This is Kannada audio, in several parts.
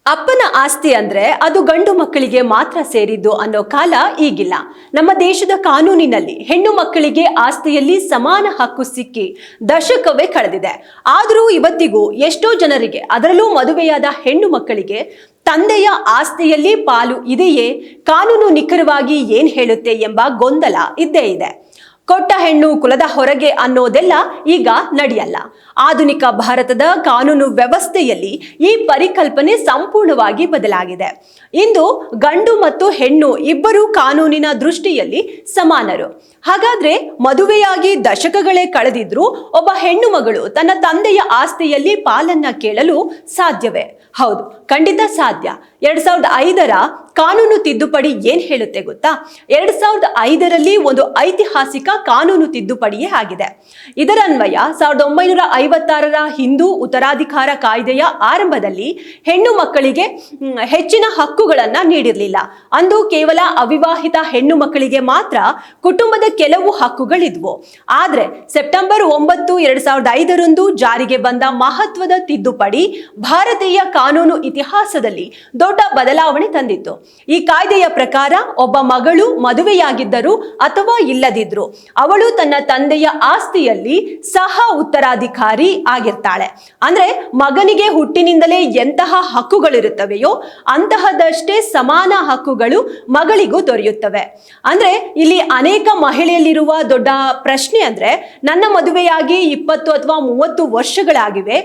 ಅಪ್ಪನ ಆಸ್ತಿ ಅಂದ್ರೆ ಅದು ಗಂಡು ಮಕ್ಕಳಿಗೆ ಮಾತ್ರ ಸೇರಿದ್ದು ಅನ್ನೋ ಕಾಲ ಈಗಿಲ್ಲ. ನಮ್ಮ ದೇಶದ ಕಾನೂನಿನಲ್ಲಿ ಹೆಣ್ಣು ಮಕ್ಕಳಿಗೆ ಆಸ್ತಿಯಲ್ಲಿ ಸಮಾನ ಹಕ್ಕು ಸಿಕ್ಕಿ ದಶಕವೇ ಕಳೆದಿದೆ. ಆದರೂ ಇವತ್ತಿಗೂ ಎಷ್ಟೋ ಜನರಿಗೆ, ಅದರಲ್ಲೂ ಮದುವೆಯಾದ ಹೆಣ್ಣು ಮಕ್ಕಳಿಗೆ ತಂದೆಯ ಆಸ್ತಿಯಲ್ಲಿ ಪಾಲು ಇದೆಯೇ, ಕಾನೂನು ನಿಖರವಾಗಿ ಏನ್ ಹೇಳುತ್ತೆ ಎಂಬ ಗೊಂದಲ ಇದ್ದೇ ಇದೆ. ಕೊಟ್ಟ ಹೆಣ್ಣು ಕುಲದ ಹೊರಗೆ ಅನ್ನೋದೆಲ್ಲ ಈಗ ನಡೆಯಲ್ಲ. ಆಧುನಿಕ ಭಾರತದ ಕಾನೂನು ವ್ಯವಸ್ಥೆಯಲ್ಲಿ ಈ ಪರಿಕಲ್ಪನೆ ಸಂಪೂರ್ಣವಾಗಿ ಬದಲಾಗಿದೆ. ಇಂದು ಗಂಡು ಮತ್ತು ಹೆಣ್ಣು ಇಬ್ಬರು ಕಾನೂನಿನ ದೃಷ್ಟಿಯಲ್ಲಿ ಸಮಾನರು. ಹಾಗಾದ್ರೆ ಮದುವೆಯಾಗಿ ದಶಕಗಳೇ ಕಳೆದಿದ್ರೂ ಒಬ್ಬ ಹೆಣ್ಣು ಮಗಳು ತನ್ನ ತಂದೆಯ ಆಸ್ತಿಯಲ್ಲಿ ಪಾಲನ್ನ ಕೇಳಲು ಸಾಧ್ಯವೇ? ಹೌದು, ಖಂಡಿತ ಸಾಧ್ಯ. 2005ರ ಕಾನೂನು ತಿದ್ದುಪಡಿ ಏನ್ ಹೇಳುತ್ತೆ ಗೊತ್ತಾ? 2005ರಲ್ಲಿ ಒಂದು ಐತಿಹಾಸಿಕ ಕಾನೂನು ತಿದ್ದುಪಡಿಯೇ ಆಗಿದೆ. ಇದರನ್ವಯ 1956ರ ಹಿಂದೂ ಉತ್ತರಾಧಿಕಾರ ಕಾಯ್ದೆಯ ಆರಂಭದಲ್ಲಿ ಹೆಣ್ಣು ಮಕ್ಕಳಿಗೆ ಹೆಚ್ಚಿನ ಹಕ್ಕುಗಳನ್ನ ನೀಡಿರಲಿಲ್ಲ. ಅಂದು ಕೇವಲ ಅವಿವಾಹಿತ ಹೆಣ್ಣು ಮಕ್ಕಳಿಗೆ ಮಾತ್ರ ಕುಟುಂಬದ ಕೆಲವು ಹಕ್ಕುಗಳಿದ್ವು. ಆದ್ರೆ ಸೆಪ್ಟೆಂಬರ್ 9, 2005ರಂದು ಜಾರಿಗೆ ಬಂದ ಮಹತ್ವದ ತಿದ್ದುಪಡಿ ಭಾರತೀಯ ಕಾನೂನು ಇತಿಹಾಸದಲ್ಲಿ ದೊಡ್ಡ ಬದಲಾವಣೆ ತಂದಿತ್ತು. ಈ ಕಾಯ್ದೆಯ ಪ್ರಕಾರ ಒಬ್ಬ ಮಗಳು ಮದುವೆಯಾಗಿದ್ದರು ಅಥವಾ ಇಲ್ಲದಿದ್ರು ಅವಳು ತನ್ನ ತಂದೆಯ ಆಸ್ತಿಯಲ್ಲಿ ಸಹ ಉತ್ತರಾಧಿಕಾರಿ ಆಗಿರ್ತಾಳೆ. ಅಂದ್ರೆ ಮಗನಿಗೆ ಹುಟ್ಟಿನಿಂದಲೇ ಎಂತಹ ಹಕ್ಕುಗಳಿರುತ್ತವೆಯೋ ಅಂತಹದಷ್ಟೇ ಸಮಾನ ಹಕ್ಕುಗಳು ಮಗಳಿಗೂ ದೊರೆಯುತ್ತವೆ. ಅಂದ್ರೆ ಇಲ್ಲಿ ಅನೇಕ ಮಹಿಳೆಯಲ್ಲಿರುವ ದೊಡ್ಡ ಪ್ರಶ್ನೆ ಅಂದ್ರೆ, ನನ್ನ ಮದುವೆಯಾಗಿ 20 ಅಥವಾ 30 ವರ್ಷಗಳಾಗಿವೆ,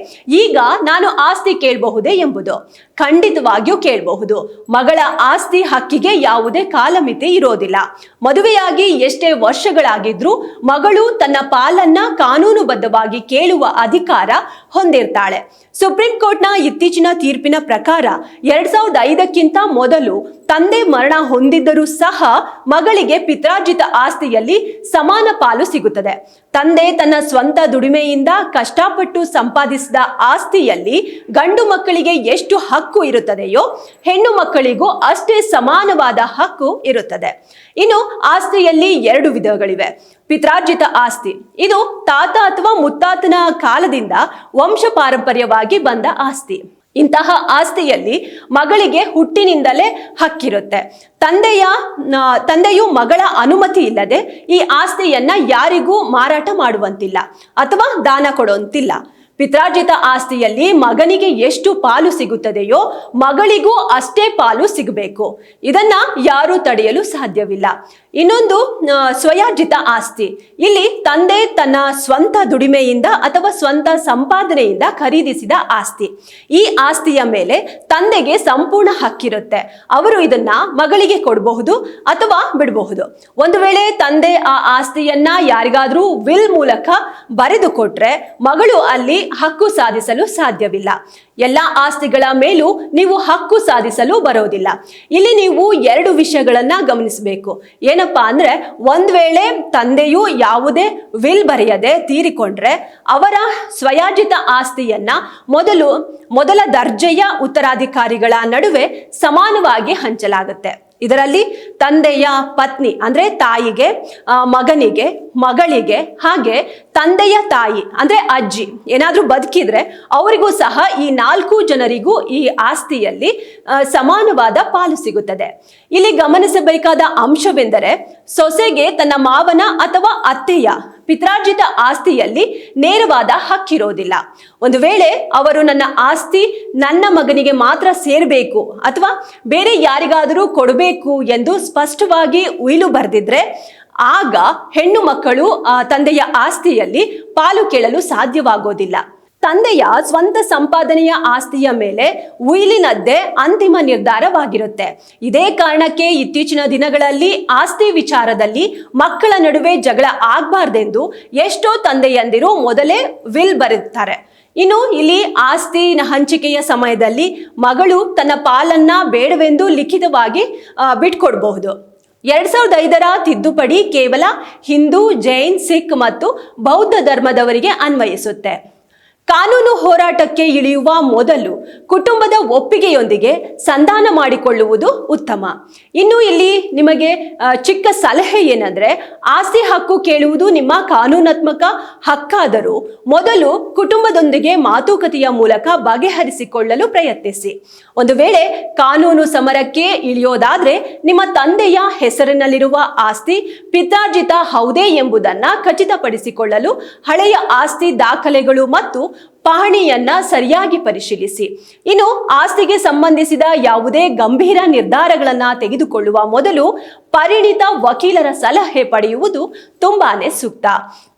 ಈಗ ನಾನು ಆಸ್ತಿ ಕೇಳಬಹುದೇ ಎಂಬುದು. ಖಂಡಿತವಾಗಿಯೂ ಕೇಳಬಹುದು. ಮಗಳ ಆಸ್ತಿ ಹಕ್ಕಿಗೆ ಯಾವುದೇ ಕಾಲಮಿತಿ ಇರೋದಿಲ್ಲ. ಮದುವೆಯಾಗಿ ಎಷ್ಟೇ ವರ್ಷಗಳಾಗಿದ್ರೂ ಮಗಳು ತನ್ನ ಪಾಲನ್ನ ಕಾನೂನುಬದ್ಧವಾಗಿ ಕೇಳುವ ಅಧಿಕಾರ ಹೊಂದಿರ್ತಾಳೆ. ಸುಪ್ರೀಂ ಕೋರ್ಟ್ನ ಇತ್ತೀಚಿನ ತೀರ್ಪಿನ ಪ್ರಕಾರ 2005ಕ್ಕಿಂತ ಮೊದಲು ತಂದೆ ಮರಣ ಹೊಂದಿದ್ದರೂ ಸಹ ಮಗಳಿಗೆ ಪಿತ್ರಾರ್ಜಿತ ಆಸ್ತಿಯಲ್ಲಿ ಸಮಾನ ಪಾಲು ಸಿಗುತ್ತದೆ. ತಂದೆ ತನ್ನ ಸ್ವಂತ ದುಡಿಮೆಯಿಂದ ಕಷ್ಟಪಟ್ಟು ಸಂಪಾದಿಸಿದ ಆಸ್ತಿಯಲ್ಲಿ ಗಂಡು ಮಕ್ಕಳಿಗೆ ಎಷ್ಟು ಹಕ್ಕು ಇರುತ್ತದೆಯೋ ಹೆಣ್ಣು ಮಕ್ಕಳಿಗೂ ಅಷ್ಟೇ ಸಮಾನವಾದ ಹಕ್ಕು ಇರುತ್ತದೆ. ಇನ್ನು ಆಸ್ತಿಯಲ್ಲಿ 2 ವಿಧಗಳಿವೆ. ಪಿತ್ರಾರ್ಜಿತ ಆಸ್ತಿ, ಇದು ತಾತ ಅಥವಾ ಮುತ್ತಾತನ ಕಾಲದಿಂದ ವಂಶ ಪಾರಂಪರ್ಯವಾಗಿ ಬಂದ ಆಸ್ತಿ. ಇಂತಹ ಆಸ್ತಿಯಲ್ಲಿ ಮಗಳಿಗೆ ಹುಟ್ಟಿನಿಂದಲೇ ಹಕ್ಕಿರುತ್ತೆ. ತಂದೆಯು ಮಗಳ ಅನುಮತಿ ಇಲ್ಲದೆ ಈ ಆಸ್ತಿಯನ್ನ ಯಾರಿಗೂ ಮಾರಾಟ ಮಾಡುವಂತಿಲ್ಲ ಅಥವಾ ದಾನ ಕೊಡುವಂತಿಲ್ಲ. ಪಿತ್ರಾರ್ಜಿತ ಆಸ್ತಿಯಲ್ಲಿ ಮಗನಿಗೆ ಎಷ್ಟು ಪಾಲು ಸಿಗುತ್ತದೆಯೋ ಮಗಳಿಗೂ ಅಷ್ಟೇ ಪಾಲು ಸಿಗಬೇಕು. ಇದನ್ನ ಯಾರೂ ತಡೆಯಲು ಸಾಧ್ಯವಿಲ್ಲ. ಇನ್ನೊಂದು ಸ್ವಯಾರ್ಜಿತ ಆಸ್ತಿ. ಇಲ್ಲಿ ತಂದೆ ತನ್ನ ಸ್ವಂತ ದುಡಿಮೆಯಿಂದ ಅಥವಾ ಸ್ವಂತ ಸಂಪಾದನೆಯಿಂದ ಖರೀದಿಸಿದ ಆಸ್ತಿ. ಈ ಆಸ್ತಿಯ ಮೇಲೆ ತಂದೆಗೆ ಸಂಪೂರ್ಣ ಹಕ್ಕಿರುತ್ತೆ. ಅವರು ಇದನ್ನ ಮಗಳಿಗೆ ಕೊಡಬಹುದು ಅಥವಾ ಬಿಡಬಹುದು. ಒಂದು ವೇಳೆ ತಂದೆ ಆ ಆಸ್ತಿಯನ್ನ ಯಾರಿಗಾದ್ರೂ ವಿಲ್ ಮೂಲಕ ಬರೆದು ಕೊಟ್ರೆ ಮಗಳು ಅಲ್ಲಿ ಹಕ್ಕು ಸಾಧಿಸಲು ಸಾಧ್ಯವಿಲ್ಲ. ಎಲ್ಲ ಆಸ್ತಿಗಳ ಮೇಲೂ ನೀವು ಹಕ್ಕು ಸಾಧಿಸಲು ಬರೋದಿಲ್ಲ. ಇಲ್ಲಿ ನೀವು 2 ವಿಷಯಗಳನ್ನ ಗಮನಿಸಬೇಕು. ಏನಪ್ಪಾ ಅಂದ್ರೆ, ಒಂದ್ ವೇಳೆ ತಂದೆಯು ಯಾವುದೇ ವಿಲ್ ಬರೆಯದೆ ತೀರಿಕೊಂಡ್ರೆ ಅವರ ಸ್ವಯಾರ್ಜಿತ ಆಸ್ತಿಯನ್ನ ಮೊದಲ ದರ್ಜೆಯ ಉತ್ತರಾಧಿಕಾರಿಗಳ ನಡುವೆ ಸಮಾನವಾಗಿ ಹಂಚಲಾಗುತ್ತೆ. ಇದರಲ್ಲಿ ತಂದೆಯ ಪತ್ನಿ ಅಂದ್ರೆ ತಾಯಿಗೆ, ಮಗನಿಗೆ, ಮಗಳಿಗೆ, ಹಾಗೆ ತಂದೆಯ ತಾಯಿ ಅಂದ್ರೆ ಅಜ್ಜಿ ಏನಾದ್ರೂ ಬದುಕಿದ್ರೆ ಅವರಿಗೂ ಸಹ ಈ 4 ಜನರಿಗೂ ಈ ಆಸ್ತಿಯಲ್ಲಿ ಸಮಾನವಾದ ಪಾಲು ಸಿಗುತ್ತದೆ. ಇಲ್ಲಿ ಗಮನಿಸಬೇಕಾದ ಅಂಶವೆಂದರೆ, ಸೊಸೆಗೆ ತನ್ನ ಮಾವನ ಅಥವಾ ಅತ್ತೆಯ ಪಿತ್ರಾರ್ಜಿತ ಆಸ್ತಿಯಲ್ಲಿ ನೇರವಾದ ಹಕ್ಕಿರೋದಿಲ್ಲ. ಒಂದು ವೇಳೆ ಅವರು ನನ್ನ ಆಸ್ತಿ ನನ್ನ ಮಗನಿಗೆ ಮಾತ್ರ ಸೇರಬೇಕು ಅಥವಾ ಬೇರೆ ಯಾರಿಗಾದರೂ ಕೊಡಬೇಕು ಎಂದು ಸ್ಪಷ್ಟವಾಗಿ ಉಯಿಲು ಬರೆದಿದ್ರೆ ಆಗ ಹೆಣ್ಣು ಮಕ್ಕಳು ತಂದೆಯ ಆಸ್ತಿಯಲ್ಲಿ ಪಾಲು ಕೇಳಲು ಸಾಧ್ಯವಾಗೋದಿಲ್ಲ. ತಂದೆಯ ಸ್ವಂತ ಸಂಪಾದನೆಯ ಆಸ್ತಿಯ ಮೇಲೆ ಉಯಿಲಿನದ್ದೇ ಅಂತಿಮ ನಿರ್ಧಾರವಾಗಿರುತ್ತೆ. ಇದೇ ಕಾರಣಕ್ಕೆ ಇತ್ತೀಚಿನ ದಿನಗಳಲ್ಲಿ ಆಸ್ತಿ ವಿಚಾರದಲ್ಲಿ ಮಕ್ಕಳ ನಡುವೆ ಜಗಳ ಆಗಬಾರ್ದೆಂದು ಎಷ್ಟೋ ತಂದೆಯಂದಿರು ಮೊದಲೇ ವಿಲ್ ಬರೆಯುತ್ತಾರೆ. ಇನ್ನು ಇಲ್ಲಿ ಆಸ್ತಿ ಹಂಚಿಕೆಯ ಸಮಯದಲ್ಲಿ ಮಗಳು ತನ್ನ ಪಾಲನ್ನ ಬೇಡವೆಂದು ಲಿಖಿತವಾಗಿ ಬಿಟ್ಕೊಡ್ಬಹುದು. 2005ರ ತಿದ್ದುಪಡಿ ಕೇವಲ ಹಿಂದೂ, ಜೈನ್, ಸಿಖ್ ಮತ್ತು ಬೌದ್ಧ ಧರ್ಮದವರಿಗೆ ಅನ್ವಯಿಸುತ್ತೆ. ಕಾನೂನು ಹೋರಾಟಕ್ಕೆ ಇಳಿಯುವ ಮೊದಲು ಕುಟುಂಬದ ಒಪ್ಪಿಗೆಯೊಂದಿಗೆ ಸಂಧಾನ ಮಾಡಿಕೊಳ್ಳುವುದು ಉತ್ತಮ. ಇನ್ನು ಇಲ್ಲಿ ನಿಮಗೆ ಚಿಕ್ಕ ಸಲಹೆ ಏನಂದ್ರೆ, ಆಸ್ತಿ ಹಕ್ಕು ಕೇಳುವುದು ನಿಮ್ಮ ಕಾನೂನಾತ್ಮಕ ಹಕ್ಕಾದರೂ ಮೊದಲು ಕುಟುಂಬದೊಂದಿಗೆ ಮಾತುಕತೆಯ ಮೂಲಕ ಬಗೆಹರಿಸಿಕೊಳ್ಳಲು ಪ್ರಯತ್ನಿಸಿ. ಒಂದು ವೇಳೆ ಕಾನೂನು ಸಮರಕ್ಕೆ ಇಳಿಯೋದಾದ್ರೆ ನಿಮ್ಮ ತಂದೆಯ ಹೆಸರಿನಲ್ಲಿರುವ ಆಸ್ತಿ ಪಿತ್ರಾರ್ಜಿತ ಹೌದೇ ಎಂಬುದನ್ನ ಖಚಿತಪಡಿಸಿಕೊಳ್ಳಲು ಹಳೆಯ ಆಸ್ತಿ ದಾಖಲೆಗಳು ಮತ್ತು ಪಹಣಿಯನ್ನ ಸರಿಯಾಗಿ ಪರಿಶೀಲಿಸಿ. ಇನ್ನು ಆಸ್ತಿಗೆ ಸಂಬಂಧಿಸಿದ ಯಾವುದೇ ಗಂಭೀರ ನಿರ್ಧಾರಗಳನ್ನ ತೆಗೆದುಕೊಳ್ಳುವ ಮೊದಲು ಪರಿಣಿತ ವಕೀಲರ ಸಲಹೆ ಪಡೆಯುವುದು ತುಂಬಾನೇ ಸೂಕ್ತ.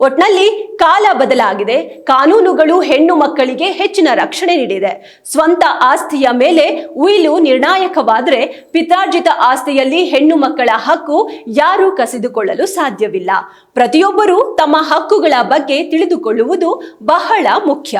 ಒಟ್ನಲ್ಲಿ ಕಾಲ ಬದಲಾಗಿದೆ, ಕಾನೂನುಗಳು ಹೆಣ್ಣು ಮಕ್ಕಳಿಗೆ ಹೆಚ್ಚಿನ ರಕ್ಷಣೆ ನೀಡಿದೆ. ಸ್ವಂತ ಆಸ್ತಿಯ ಮೇಲೆ ಉಯಿಲು ನಿರ್ಣಾಯಕವಾದರೆ ಪಿತ್ರಾರ್ಜಿತ ಆಸ್ತಿಯಲ್ಲಿ ಹೆಣ್ಣು ಮಕ್ಕಳ ಹಕ್ಕು ಯಾರೂ ಕಸಿದುಕೊಳ್ಳಲು ಸಾಧ್ಯವಿಲ್ಲ. ಪ್ರತಿಯೊಬ್ಬರೂ ತಮ್ಮ ಹಕ್ಕುಗಳ ಬಗ್ಗೆ ತಿಳಿದುಕೊಳ್ಳುವುದು ಬಹಳ ಮುಖ್ಯ.